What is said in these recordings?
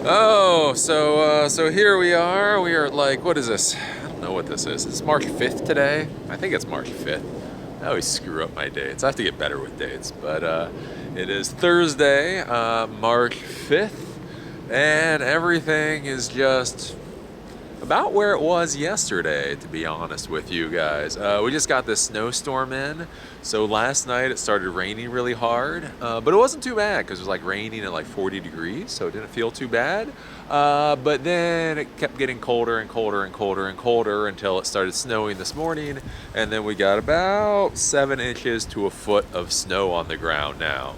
So here we are. We are like, what is this? I don't know what this is. It's March 5th today. I think it's March 5th. I always screw up my dates. I have to get better with dates. But it is Thursday, March 5th, and everything is just about where it was yesterday, to be honest with you guys. We just got this snowstorm in. So last night it started raining really hard, but it wasn't too bad because it was like raining at like 40 degrees, so it didn't feel too bad. But then it kept getting colder and colder and colder and colder until it started snowing this morning, and then we got about 7 inches to a foot of snow on the ground now.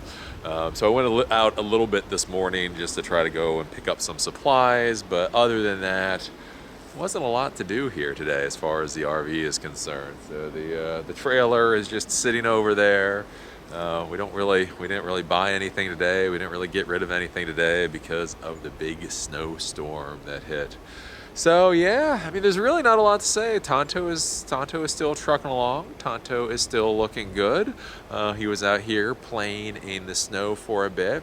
So I went out a little bit this morning just to try to go and pick up some supplies, but other than that, wasn't a lot to do here today as far as the RV is concerned. So the trailer is just sitting over there. We didn't really buy anything today. We didn't really get rid of anything today because of the big snowstorm that hit. So yeah, I mean, there's really not a lot to say. Tonto is still trucking along. Tonto is still looking good. He was out here playing in the snow for a bit.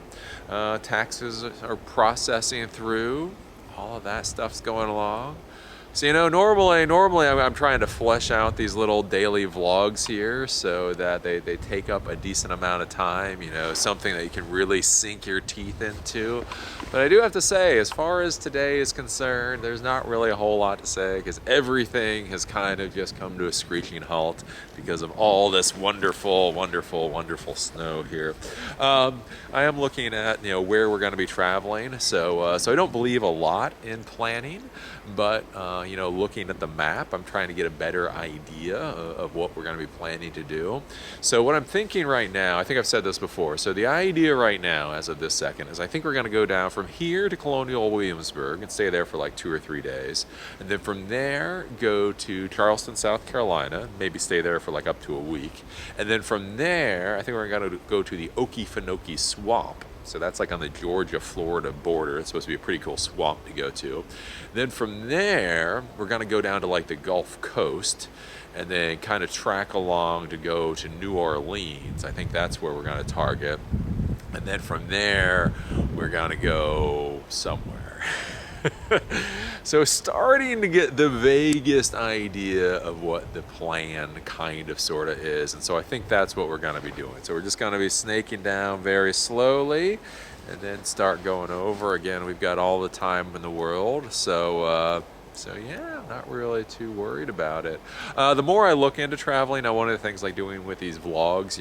Taxes are processing through. All of that stuff's going along. So, normally I'm trying to flesh out these little daily vlogs here so that they take up a decent amount of time, something that you can really sink your teeth into. But I do have to say, as far as today is concerned, there's not really a whole lot to say because everything has kind of just come to a screeching halt because of all this wonderful, wonderful, wonderful snow here. I am looking at, where we're going to be traveling. So I don't believe a lot in planning, but looking at the map, I'm trying to get a better idea of what we're going to be planning to do. So what I'm thinking right now, I think I've said this before, so the idea right now, as of this second, is I think we're going to go down from here to Colonial Williamsburg and stay there for like 2 or 3 days. And then from there, go to Charleston, South Carolina, maybe stay there for like up to a week. And then from there, I think we're going to go to the Okefenokee Swamp. So that's like on the Georgia-Florida border. It's supposed to be a pretty cool swamp to go to. Then from there, we're going to go down to like the Gulf Coast and then kind of track along to go to New Orleans. I think that's where we're going to target. And then from there, we're going to go somewhere. So starting to get the vaguest idea of what the plan kind of sort of is. And so I think that's what we're going to be doing. So we're just going to be snaking down very slowly and then start going over. Again, we've got all the time in the world. So yeah, I'm not really too worried about it. The more I look into traveling, one of the things like doing with these vlogs,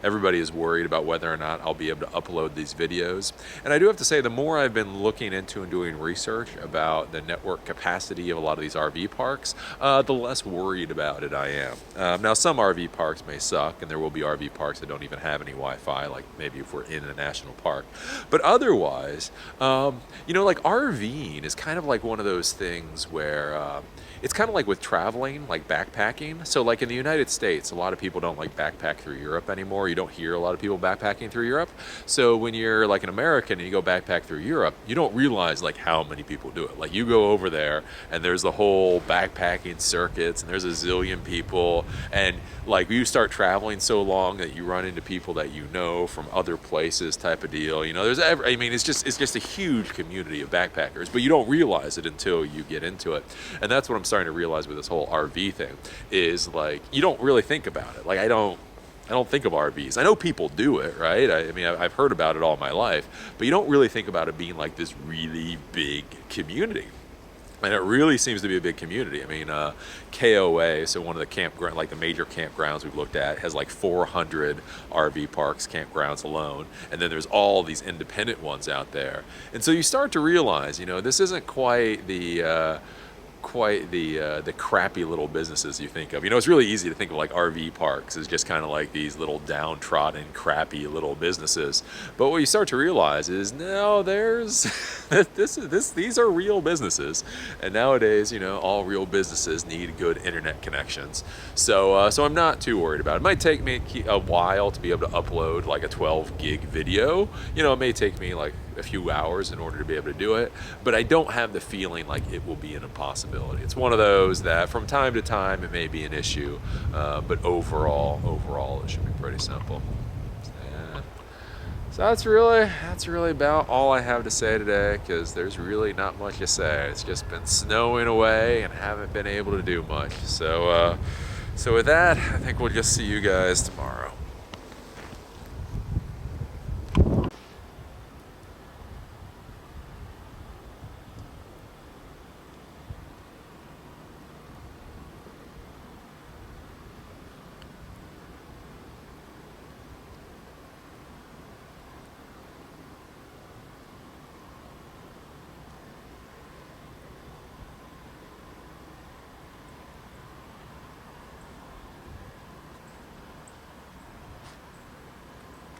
everybody is worried about whether or not I'll be able to upload these videos. And I do have to say, the more I've been looking into and doing research about the network capacity of a lot of these RV parks, the less worried about it I am. Now, some RV parks may suck, and there will be RV parks that don't even have any Wi-Fi, like maybe if we're in a national park. But otherwise, like RVing is kind of like one of those things where it's kind of like with traveling, like backpacking. So like in the United States, a lot of people don't like backpack through Europe anymore. You don't hear a lot of people backpacking through Europe. So when you're like an American and you go backpack through Europe, you don't realize like how many people do it. Like you go over there and there's the whole backpacking circuits and there's a zillion people, and like you start traveling so long that you run into people that you know from other places type of deal. It's just a huge community of backpackers, but you don't realize it until you get into it. And that's what I'm starting to realize with this whole RV thing is like you don't really think about it. Like I don't think of RVs. I know people do it, right? I've heard about it all my life, but you don't really think about it being like this really big community. And it really seems to be a big community. KOA, so one of the major campgrounds we've looked at, has like 400 RV parks, campgrounds alone. And then there's all these independent ones out there. And so you start to realize, this isn't quite the crappy little businesses you think of. It's really easy to think of like RV parks as just kind of like these little downtrodden, crappy little businesses. But what you start to realize is, no, these are real businesses. And nowadays, all real businesses need good internet connections. So I'm not too worried about it. It might take me a while to be able to upload like a 12 gig video. It may take me like a few hours in order to be able to do it, but I don't have the feeling like it will be an impossibility. It's one of those that from time to time it may be an issue, but overall it should be pretty simple. Yeah. So that's really about all I have to say today, because there's really not much to say. It's just been snowing away and haven't been able to do much. So with that, I think we'll just see you guys tomorrow.